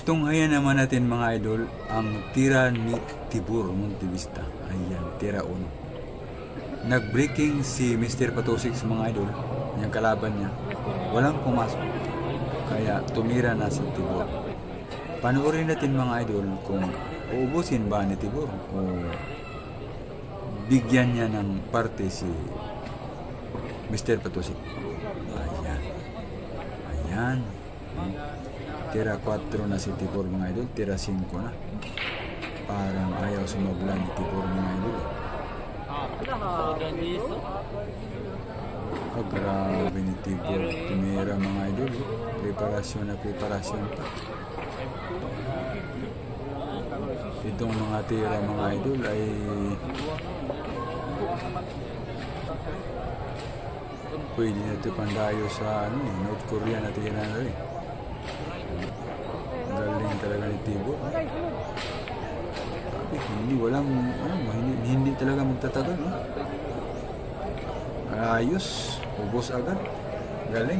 Tunghayan naman natin mga idol ang tira ni Tibor Montevista. Ayan, tira 1. Nag-breaking si Mr. Patusik sa mga idol. Yung kalaban niya. Walang pumasok. Kaya tumira na si Tibor. Panoorin natin mga idol kung uubusin ba ni Tibor o bigyan niya ng parte si Mr. Patusik. Ayan. Ayan. Tira 4 na si Tibor mga idol. Tira 5 na. Parang ayaw sumabla ni Tibor mga idol. Oh, grabe ni Tibor. Tumira mga idol. Preparasyon na preparasyon pa. Itong mga tira mga idol ay pwede na ito pandayo sa North Korea na tira na rin. Galing talaga ni Tibor. Hindi talaga magtatagal. Ayos. Ubos agad. Galing.